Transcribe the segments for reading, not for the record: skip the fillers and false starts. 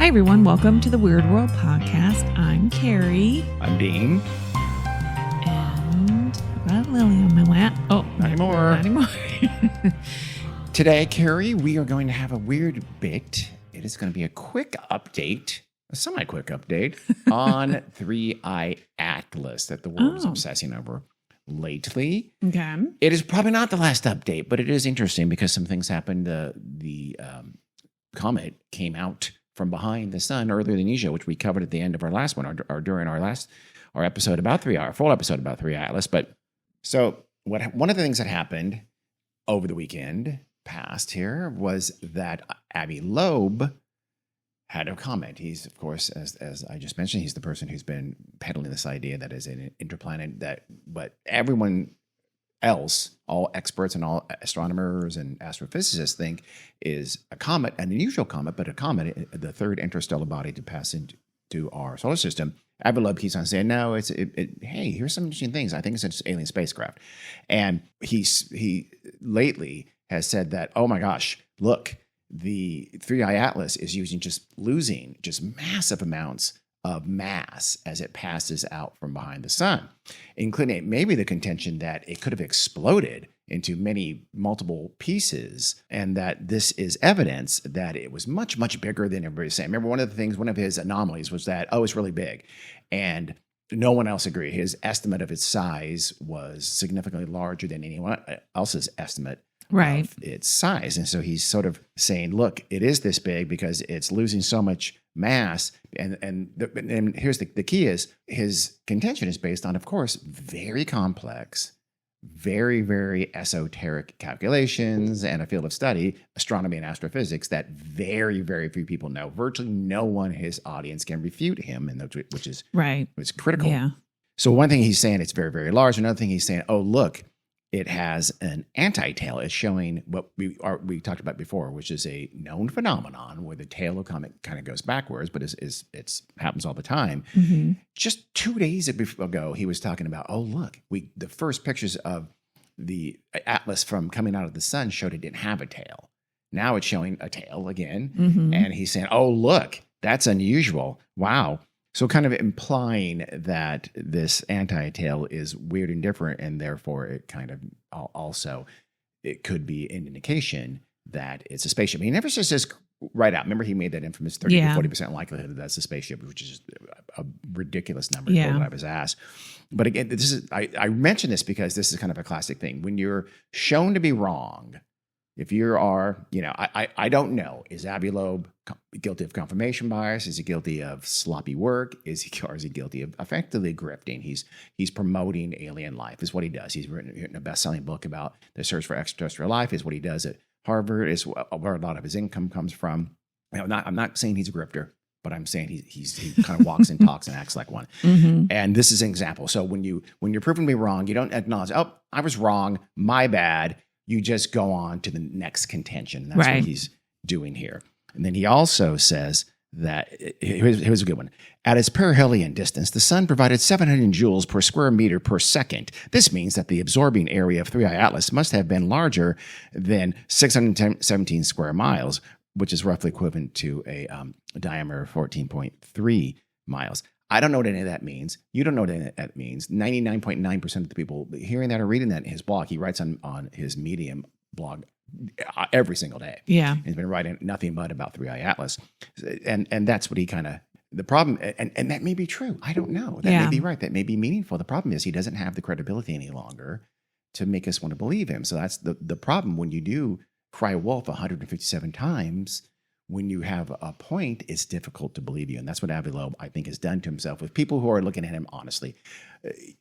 everyone. Welcome to the Weird World Podcast. I'm Carrie. I'm Dean. And I've got Lily on my lap. Oh, not anymore. Not anymore. Today, Carrie, we are going to have a weird bit. It is going to be a quick update, a semi-quick update on 3I Atlas that the world is obsessing over lately. Okay. It is probably not the last update, but it is interesting because some things happened. The comet came out from behind the sun earlier than usual, which we covered at the end of our last one, or during our episode about 3I, our full episode about 3I Atlas. But so one of the things that happened over the weekend past here was that Avi Loeb had a comet. He's, of course, as I just mentioned, he's the person who's been peddling this idea that is an interplanet but everyone else, all experts and all astronomers and astrophysicists think is a comet, an unusual comet, but a comet, the third interstellar body to pass into our solar system. Avi Loeb keeps on saying, no, hey, here's some interesting things. I think it's an alien spacecraft. And he lately has said that, oh my gosh, look, the 3I Atlas is losing massive amounts of mass as it passes out from behind the sun, including maybe the contention that it could have exploded into multiple pieces, and that this is evidence that it was much, much bigger than everybody's saying. Remember, one of his anomalies was that, it's really big. And no one else agreed. His estimate of its size was significantly larger than anyone else's estimate of its size. And so he's sort of saying, look, it is this big because it's losing so much mass. And here's the key is his contention is based on, of course, very complex, very, very esoteric calculations and a field of study, astronomy and astrophysics, that very, very few people know. Virtually no one in his audience can refute him, which is critical. Yeah. So one thing he's saying, it's very, very large. Another thing he's saying, oh, look, it has an anti-tail. It's showing what we talked about before, which is a known phenomenon where the tail of a comet kind of goes backwards, but it happens all the time. Mm-hmm. Just 2 days ago, he was talking about, oh, look, the first pictures of the Atlas from coming out of the sun showed it didn't have a tail. Now it's showing a tail again. Mm-hmm. And he's saying, oh, look, that's unusual. Wow. So kind of implying that this anti-tail is weird and different, and therefore it kind of also, it could be an indication that it's a spaceship. He never says this right out. Remember, he made that infamous 30 to 40% likelihood that that's a spaceship, which is a ridiculous number when I was asked. But again, I mention this because this is kind of a classic thing. When you're shown to be wrong, if you are, I don't know, is Avi Loeb guilty of confirmation bias? Is he guilty of sloppy work? Is he guilty of effectively grifting? He's promoting alien life is what he does. He's written a best-selling book about the search for extraterrestrial life is what he does at Harvard, is where a lot of his income comes from. I'm not saying he's a grifter, but I'm saying he kind of walks and talks and acts like one. Mm-hmm. And this is an example. So when you're proven to be wrong, you don't acknowledge, oh, I was wrong, my bad. You just go on to the next contention. That's what he's doing here. And then he also says that, here's a good one. At its perihelion distance, the sun provided 700 joules per square meter per second. This means that the absorbing area of 3I Atlas must have been larger than 617 square miles, which is roughly equivalent to a diameter of 14.3 miles. I don't know what any of that means. You don't know what that means. 99.9% of the people hearing that or reading that in his blog, he writes on his Medium blog every single day. Yeah. He's been writing nothing but about 3I Atlas. And that's what he kind of, the problem, and that may be true. I don't know. That may be right. That may be meaningful. The problem is he doesn't have the credibility any longer to make us want to believe him. So that's the problem when you do cry wolf 157 times. When you have a point, it's difficult to believe you. And that's what Avi Loeb, I think, has done to himself with people who are looking at him honestly.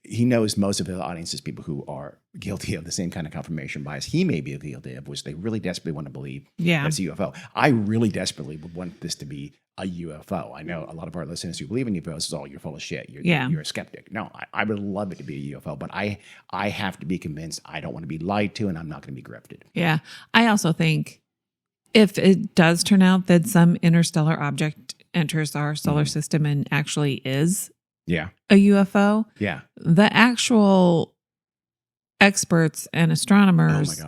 He knows most of his audience is people who are guilty of the same kind of confirmation bias he may be guilty of, which they really desperately want to believe it's a UFO. I really desperately would want this to be a UFO. I know a lot of our listeners who believe in UFOs is, oh, you're full of shit. You're a skeptic. No, I would love it to be a UFO, but I have to be convinced. I don't want to be lied to, and I'm not going to be grifted. Yeah. I also think if it does turn out that some interstellar object enters our solar system and actually is a UFO, the actual experts and astronomers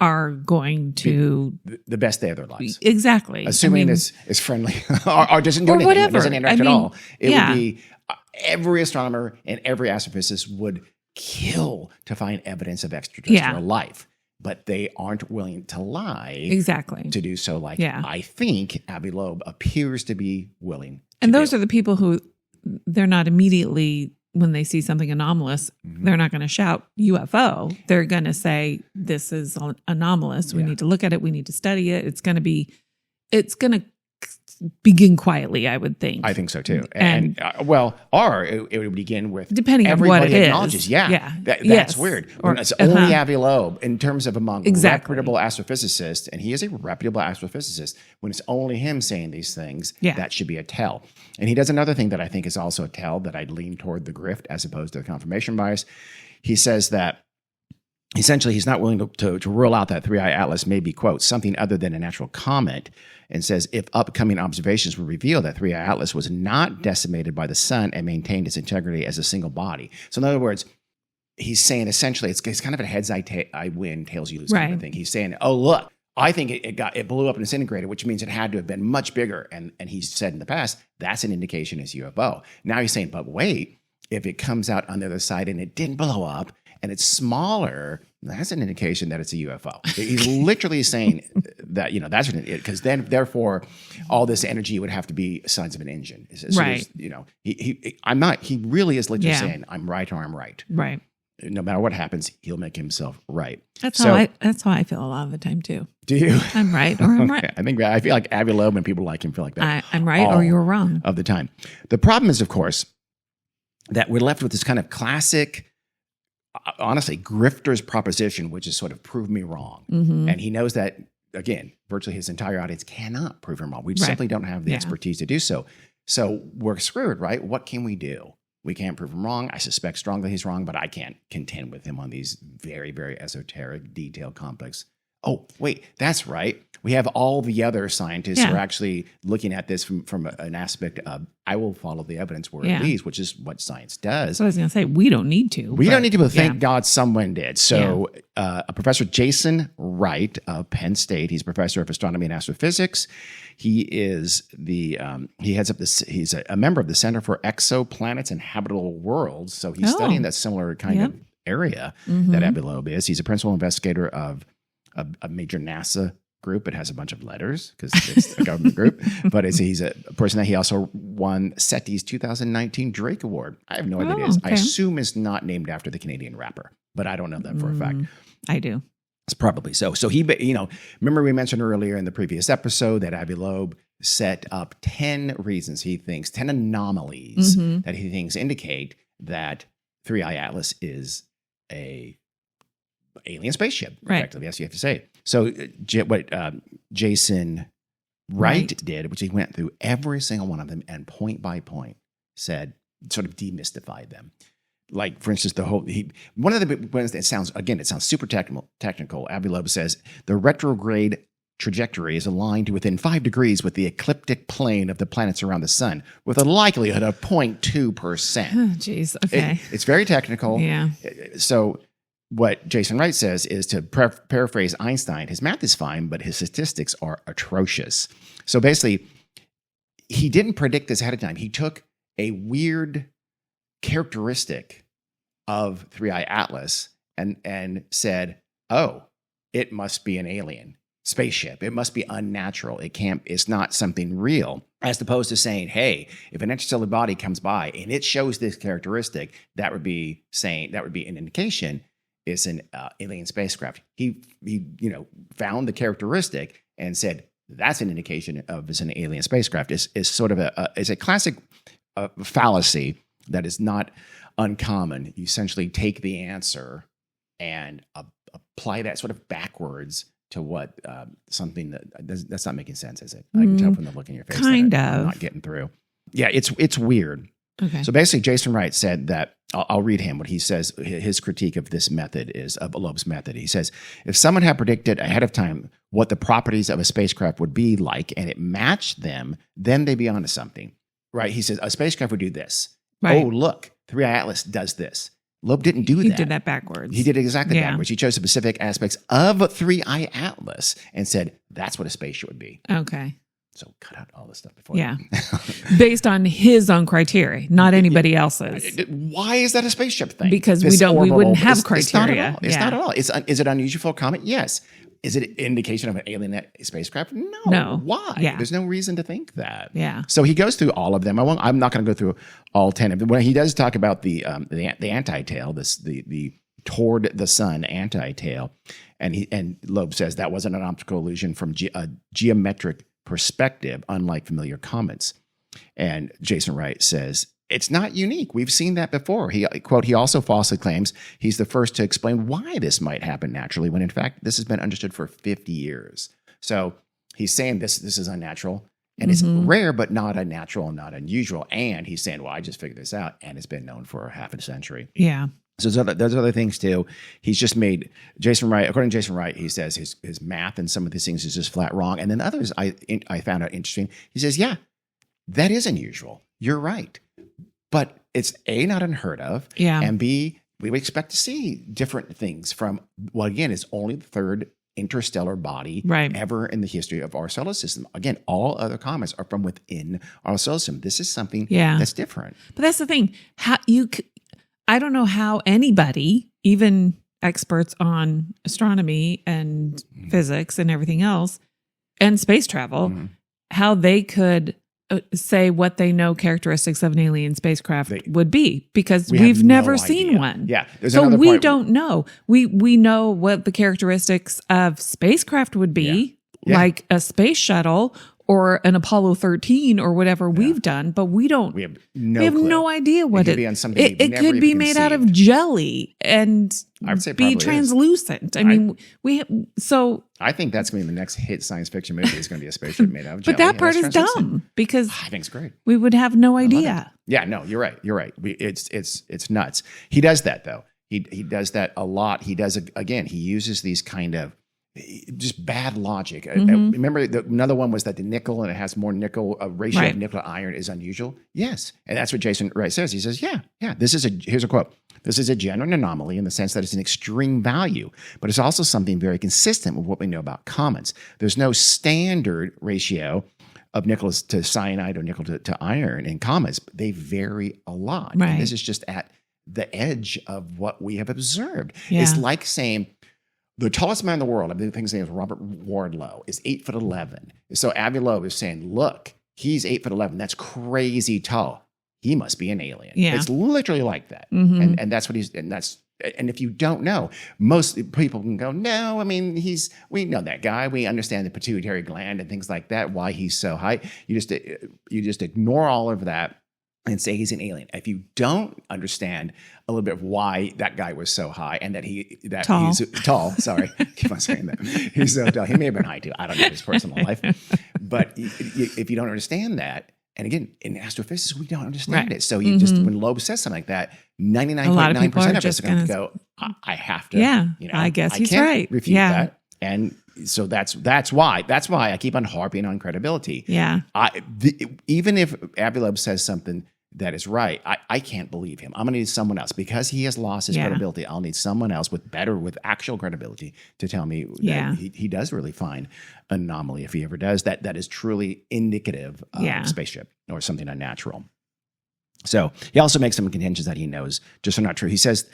are going to the best day of their lives. Exactly. Assuming it's friendly or doesn't do anything, whatever. Doesn't interact at all. It yeah. would be every astronomer and every astrophysicist would kill to find evidence of extraterrestrial life, but they aren't willing to lie to do so. Like I think Avi Loeb appears to be willing. And those are the people who they're not immediately, when they see something anomalous, they're not going to shout UFO. They're going to say, this is anomalous. We need to look at it. We need to study it. It's going to begin quietly, I would think. I think so too. And it would begin with depending on what it acknowledges. is. That's weird. When it's only Avi Loeb in terms of among reputable astrophysicists, and he is a reputable astrophysicist, when it's only him saying these things, that should be a tell. And he does another thing that I think is also a tell that I'd lean toward the grift as opposed to the confirmation bias. He says that essentially he's not willing to rule out that 3I Atlas may be, quote, something other than a natural comet, and says if upcoming observations will reveal that 3I Atlas was not decimated by the sun and maintained its integrity as a single body. So in other words, he's saying essentially it's kind of a heads I win, tails you lose kind of thing. He's saying, oh, look, I think it blew up and disintegrated, which means it had to have been much bigger. And he said in the past, that's an indication it's UFO. Now he's saying, but wait, if it comes out on the other side and it didn't blow up and it's smaller, that's an indication that it's a UFO. He's literally saying that, that's because then, therefore, all this energy would have to be signs of an engine. So he really is literally saying, I'm right or I'm right. Right. No matter what happens, he'll make himself right. That's how I feel a lot of the time too. Do you? I'm right or I'm right. I feel like Avi Loeb and people like him feel like that. I'm right or you're wrong. Of the time. The problem is, of course, that we're left with this kind of classic, honestly, grifter's proposition, which is sort of prove me wrong. And he knows that, again, virtually his entire audience cannot prove him wrong. We simply don't have the expertise to do so. So we're screwed, right? What can we do? We can't prove him wrong. I suspect strongly he's wrong, but I can't contend with him on these very, very esoteric, detailed, complex. Oh, wait, that's right. We have all the other scientists who are actually looking at this from an aspect of, I will follow the evidence where it leads, which is what science does. So I was going to say, we don't need to. We don't need to, but thank God someone did. So Professor Jason Wright of Penn State, he's a professor of astronomy and astrophysics. He is he heads up this, he's a member of the Center for Exoplanets and Habitable Worlds. So he's studying that similar kind of area that Avi Loeb is. He's a principal investigator of a major NASA group. It has a bunch of letters because it's a government group, but he's a person that he also won SETI's 2019 Drake Award. I have no idea what it is. Okay. I assume it's not named after the Canadian rapper, but I don't know that for a fact. I do. It's probably so. So he, remember we mentioned earlier in the previous episode that Avi Loeb set up 10 reasons he thinks, 10 anomalies that he thinks indicate that 3I Atlas is a alien spaceship, effectively, as you have to say. So what Jason Wright did, which he went through every single one of them and point by point said, sort of demystified them. Like, for instance, one of the big ones that sounds super technical. Avi Loeb says the retrograde trajectory is aligned to within 5 degrees with the ecliptic plane of the planets around the sun, with a likelihood of 0.2%. Oh, geez. Okay. It's very technical. Yeah. So what Jason Wright says is, to paraphrase Einstein, his math is fine, but his statistics are atrocious. So basically, he didn't predict this ahead of time. He took a weird characteristic of 3I Atlas and said, oh, it must be an alien spaceship. It must be unnatural. It's not something real. As opposed to saying, hey, if an interstellar body comes by and it shows this characteristic, that would be an indication it's an alien spacecraft. He found the characteristic and said, that's an indication of it's an alien spacecraft. Is sort of it's a classic fallacy that is not uncommon. You essentially take the answer and apply that sort of backwards to what something that's not making sense, is it? I can tell from the look in your face. Kind of. I'm not getting through. Yeah, it's weird. Okay. So basically, Jason Wright said that, I'll read him what he says. His critique of this method is, of Loeb's method. He says, if someone had predicted ahead of time what the properties of a spacecraft would be like and it matched them, then they'd be onto something, right? He says, a spacecraft would do this. Right. Oh, look, 3I Atlas does this. Loeb didn't do that. He did that backwards. He did exactly backwards. He chose specific aspects of 3I Atlas and said, that's what a spaceship would be. Okay. So cut out all this stuff before. Yeah. Based on his own criteria, not anybody else's. Why is that a spaceship thing? Because we wouldn't have criteria. It's not at all. Is it unusual for a comet? Yes. Is it an indication of an alien spacecraft? No. Why? Yeah. There's no reason to think that. Yeah. So he goes through all of them. I'm not going to go through all 10 of them. When he does talk about the anti-tail, the toward the sun anti-tail, and Loeb says that wasn't an optical illusion from a geometric perspective, unlike familiar comets. And Jason Wright says, it's not unique. We've seen that before. He also falsely claims he's the first to explain why this might happen naturally, when in fact, this has been understood for 50 years. So he's saying this is unnatural, and it's rare, but not unnatural and not unusual. And he's saying, well, I just figured this out, and it's been known for half a century. Yeah. So there's other things too. He's just made according to Jason Wright, he says his math and some of these things is just flat wrong. And then others I found out interesting. He says, yeah, that is unusual. You're right. But it's A, not unheard of. Yeah. And B, we would expect to see different things from, well, again, it's only the third interstellar body ever in the history of our solar system. Again, all other comets are from within our solar system. This is something that's different. But that's the thing. I don't know how anybody, even experts on astronomy and physics and everything else, and space travel, how they could say what they know characteristics of an alien spacecraft would be, because we've never seen one. Yeah. So we don't know. We know what the characteristics of spacecraft would be, like a space shuttle or an Apollo 13 or whatever we've done, but we don't. We have no idea what it could be on something. It could be made out of jelly and I would say be translucent. I mean, I think that's going to be the next hit science fiction movie. Is going to be a spaceship made out of jelly. But that part is dumb because I think it's great. We would have no idea. Yeah, no, you're right. You're right. It's nuts. He does that though. He does that a lot. He does again. He uses these kind of just bad logic. Remember, another one was that the nickel, and it has more nickel, a ratio of nickel to iron is unusual. Yes. And that's what Jason Wright says. He says, here's a quote. This is a genuine anomaly in the sense that it's an extreme value, but it's also something very consistent with what we know about comets. There's no standard ratio of nickel to cyanide or nickel to iron in comets. They vary a lot. Right. And this is just at the edge of what we have observed. Yeah. It's like saying, the tallest man in the world, I think his name is Robert Wardlow, is 8'11". So Avi Loeb is saying, look, he's 8'11". That's crazy tall. He must be an alien. Yeah. It's literally like that. And that's what and if you don't know, most people can go, no, I mean, we know that guy. We understand the pituitary gland and things like that, why he's so high. You just ignore all of that and say he's an alien. If you don't understand a little bit of why that guy was so high and he's tall, sorry, keep on saying that. He's so tall. He may have been high too. I don't know his personal life. But if you don't understand that, and again, in astrophysics, we don't understand it. So you just, when Loeb says something like that, 99.9% of us are going to go, I have to, I guess he's can't right. refute that. And so that's why I keep on harping on credibility. Yeah. Even if Avi Loeb says something that is right, I can't believe him. I'm going to need someone else because he has lost his credibility. I'll need someone else with actual credibility to tell me that he does really find an anomaly, if he ever does, that is truly indicative of a spaceship or something unnatural. So he also makes some contentions that he knows just are not true. He says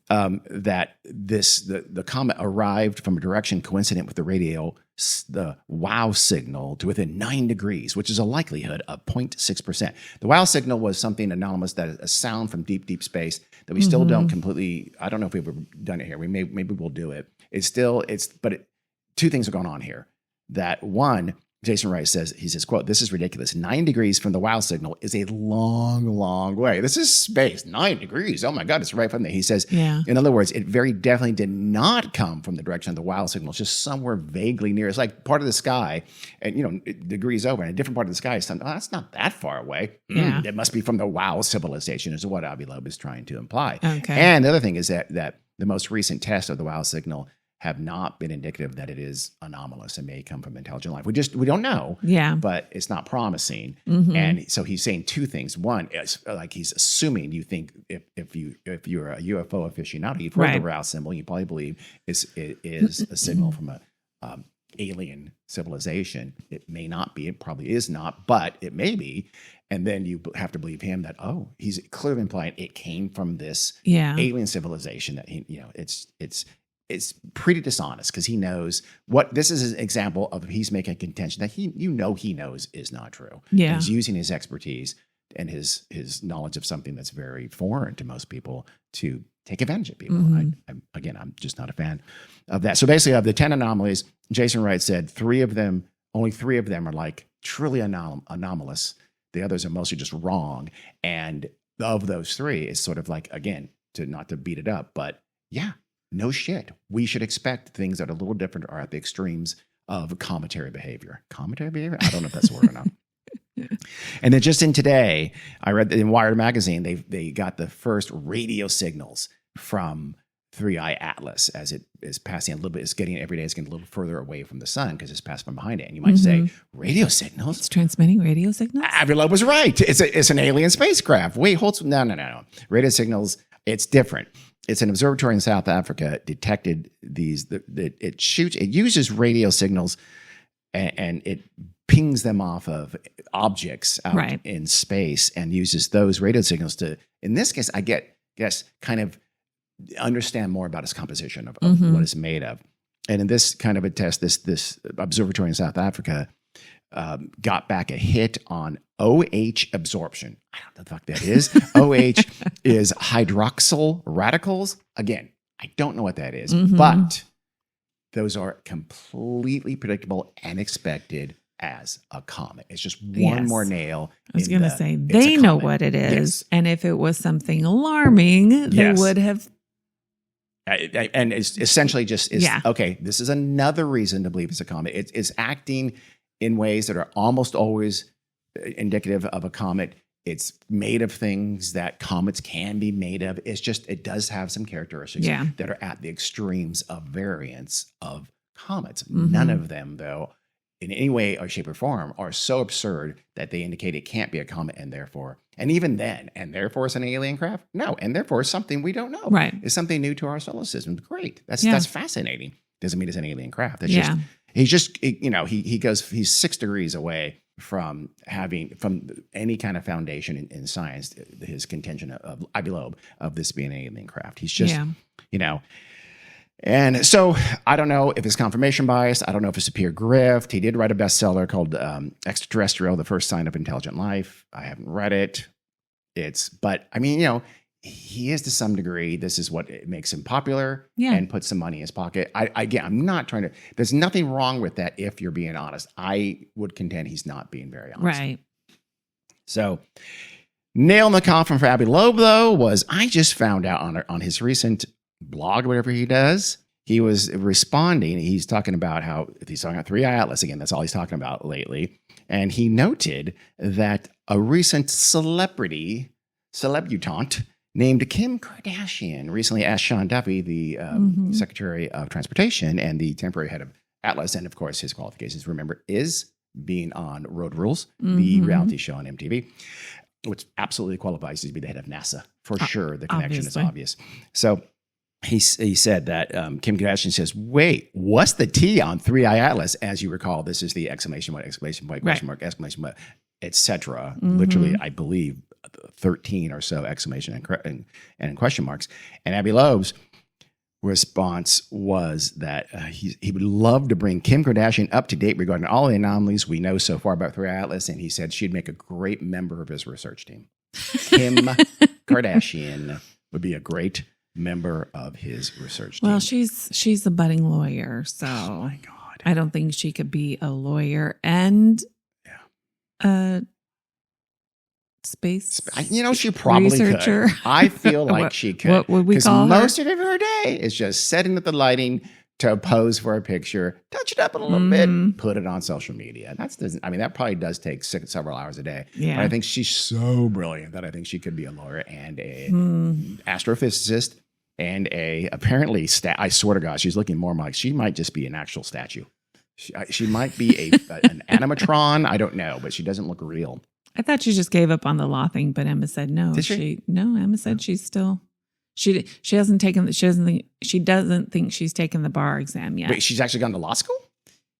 that the comet arrived from a direction coincident with the wow signal to within 9 degrees, which is a likelihood of 0.6%. The wow signal was something anomalous, that is a sound from deep, deep space that we still don't completely, I don't know if we've ever done it here. Maybe we'll do it. Two things are going on here. That one, Jason Wright says, quote, this is ridiculous. 9 degrees from the wow signal is a long, long way. This is space. 9 degrees. Oh my God, it's right from there. He says, in other words, it very definitely did not come from the direction of the wow signal. It's just somewhere vaguely near. It's like part of the sky, and degrees over, and a different part of the sky is something, that's not that far away. It must be from the wow civilization, is what Avi Loeb is trying to imply. Okay. And the other thing is that the most recent test of the wow signal have not been indicative that it is anomalous and may come from intelligent life. We don't know. Yeah. But it's not promising. Mhm. And so he's saying two things. One is like he's assuming you think if you're a UFO aficionado, you've heard the RAL symbol, you probably believe it is a signal from a alien civilization. It may not be. It probably is not, but it may be. And then you have to believe him that he's clearly implying it came from this alien civilization that it's pretty dishonest because he knows what this is an example of. He's making a contention that he knows is not true. Yeah. He's using his expertise and his knowledge of something that's very foreign to most people to take advantage of people. Mm-hmm. I'm just not a fan of that. So basically, of the 10 anomalies, Jason Wright said only three of them are like truly anomalous. The others are mostly just wrong. And of those three, it's sort of like, again, not to beat it up, but yeah, no shit. We should expect things that are a little different or at the extremes of cometary behavior. Cometary behavior? I don't know if that's a word or not. And then just in today, I read in Wired magazine, they got the first radio signals from 3i Atlas as it is passing a little bit. It's getting every day. It's getting a little further away from the sun because it's passing from behind it. And you might say, radio signals? It's transmitting radio signals? Avi Loeb was right. It's an alien spacecraft. Wait, no. Radio signals, it's different. It's an observatory in South Africa detected these. It uses radio signals and it pings them off of objects out in space and uses those radio signals to, in this case, kind of understand more about its composition of what it's made of. And in this kind of a test, this observatory in South Africa got back a hit on OH absorption. I don't know what the fuck that is. OH is hydroxyl radicals. Again, I don't know what that is, but those are completely predictable and expected as a comet. It's just one more nail. I was going to say, they know what it is. Yes. And if it was something alarming, they would have. And it's essentially just, okay, this is another reason to believe it's a comet. It's acting in ways that are almost always indicative of a comet. It's made of things that comets can be made of. It's just, it does have some characteristics that are at the extremes of variance of comets. None of them, though, in any way or shape or form, are so absurd that they indicate it can't be a comet and therefore it's an alien craft? No, and therefore it's something we don't know. Right. It's something new to our solar system. Great. That's fascinating. Doesn't mean it's an alien craft. That's he's 6 degrees away from any kind of foundation in science, his contention of Avi Loeb of this being an alien craft. He's just, and so I don't know if it's confirmation bias. I don't know if it's a pure grift. He did write a bestseller called Extraterrestrial, The First Sign of Intelligent Life. I haven't read it. But I mean, he is to some degree, this is what makes him popular and puts some money in his pocket. I'm not trying to, there's nothing wrong with that if you're being honest. I would contend he's not being very honest. Right. So, nail in the coffin for Avi Loeb, though, was I just found out on his recent blog, whatever he does, he was responding. He's talking about he's talking about 3i Atlas again. That's all he's talking about lately. And he noted that a recent celebutante named Kim Kardashian recently asked Sean Duffy, the Secretary of Transportation and the temporary head of Atlas, and of course his qualifications, remember, is being on Road Rules, the reality show on MTV, which absolutely qualifies to be the head of NASA. For sure, the connection is obvious. So he said that Kim Kardashian says, wait, what's the T on 3i Atlas? As you recall, this is the exclamation point, question mark, exclamation mark, etc. Literally, I believe, 13 or so exclamation and question marks. And Avi Loeb's response was that he would love to bring Kim Kardashian up to date regarding all the anomalies we know so far about 3i Atlas. And he said she'd make a great member of his research team. Kim Kardashian would be a great member of his research team. Well, she's a budding lawyer, so oh my God. I don't think she could be a lawyer and space. She probably researcher. could. I feel like she could. What would we call her? Most of her day is just setting up the lighting to pose for a picture, touch it up a little bit, put it on social media. That probably does take several hours a day. Yeah. But I think she's so brilliant that I think she could be a lawyer and a astrophysicist and apparently I swear to God, she's looking more like she might just be an actual statue. She might be an animatron. I don't know, but she doesn't look real. I thought she just gave up on the law thing, but Emma said no. Did she? No, Emma said she's still. She doesn't think she's taken the bar exam yet. Wait, she's actually gone to law school?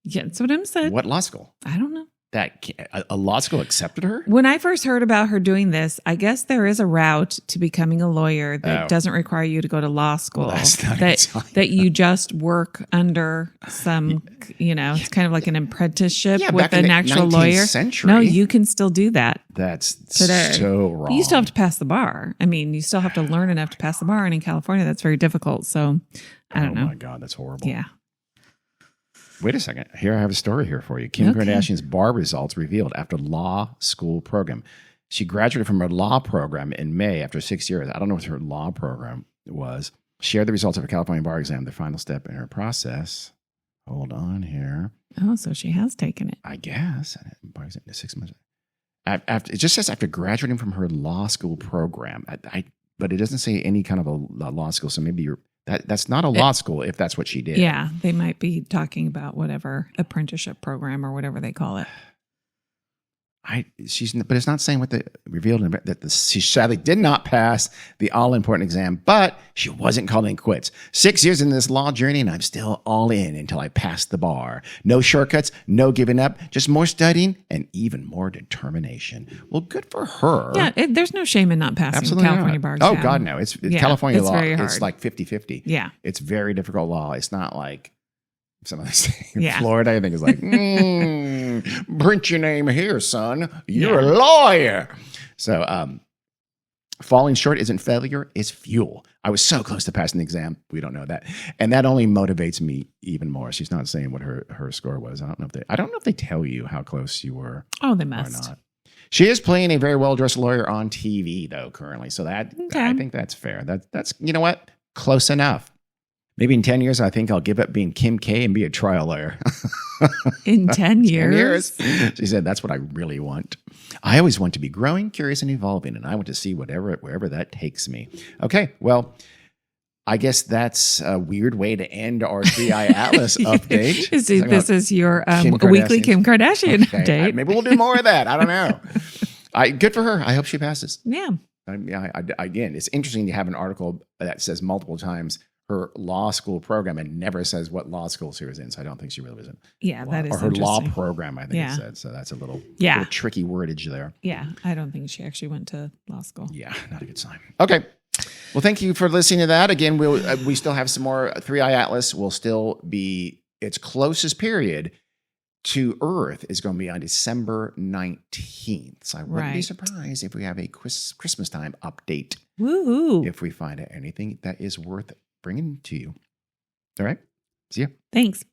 Yeah, that's what Emma said. What law school? I don't know. That a law school accepted her? When I first heard about her doing this, I guess there is a route to becoming a lawyer that doesn't require you to go to law school. Well, that's not that you just work under some, it's kind of like an apprenticeship with an actual lawyer. Century. No, you can still do that. That's today. So wrong. You still have to pass the bar. I mean, you still have to learn enough to pass the bar. And in California, that's very difficult. So I don't know. Oh my God, that's horrible. Yeah. Wait a second. Here I have a story here for you. Kim Kardashian's bar results revealed after law school program. She graduated from her law program in May after 6 years. I don't know what her law program was. Shared the results of her California bar exam, the final step in her process. Hold on here. Oh, so she has taken it. I guess. Bar exam, 6 months. It just says after graduating from her law school program. But it doesn't say any kind of a law school. So maybe that's not a law school if that's what she did. Yeah, they might be talking about whatever apprenticeship program or whatever they call it. But it's not saying what they revealed that she sadly did not pass the all-important exam, but she wasn't calling quits. 6 years in this law journey, and I'm still all in until I pass the bar. No shortcuts, no giving up, just more studying and even more determination. Well, good for her. Yeah, there's no shame in not passing the California bar exam. Oh, God, no. It's California it's law. Very hard. It's like 50-50. Yeah. It's very difficult law. It's not like some of these things in Yeah. Florida, I think, is like, print your name here, son. You're a lawyer. So falling short isn't failure, it's fuel. I was so close to passing the exam. We don't know that. And that only motivates me even more. She's not saying what her score was. I don't know if they tell you how close you were. Oh, they must. Or not. She is playing a very well-dressed lawyer on TV, though, currently. So I think that's fair. That's you know what? Close enough. Maybe in 10 years, I think I'll give up being Kim K and be a trial lawyer. In 10 years? 10 years. She said, that's what I really want. I always want to be growing, curious, and evolving, and I want to see wherever that takes me. Okay, well, I guess that's a weird way to end our 3i Atlas update. This is your weekly Kim Kardashian update. Maybe we'll do more of that. I don't know. Good for her. I hope she passes. Yeah. Again, it's interesting to have an article that says multiple times her law school program and never says what law school she was in. So I don't think she really was in. Yeah, that is or her law interesting. program, I think it said. So that's a little tricky wordage there. Yeah, I don't think she actually went to law school. Yeah, not a good sign. Okay. Well, thank you for listening to that. Again, we still have some more 3i Atlas. Will still be its closest period to Earth is going to be on December 19th. So I wouldn't be surprised if we have a Christmas time update. Woohoo! If we find anything that is worth bringing to you. All right. See ya. Thanks.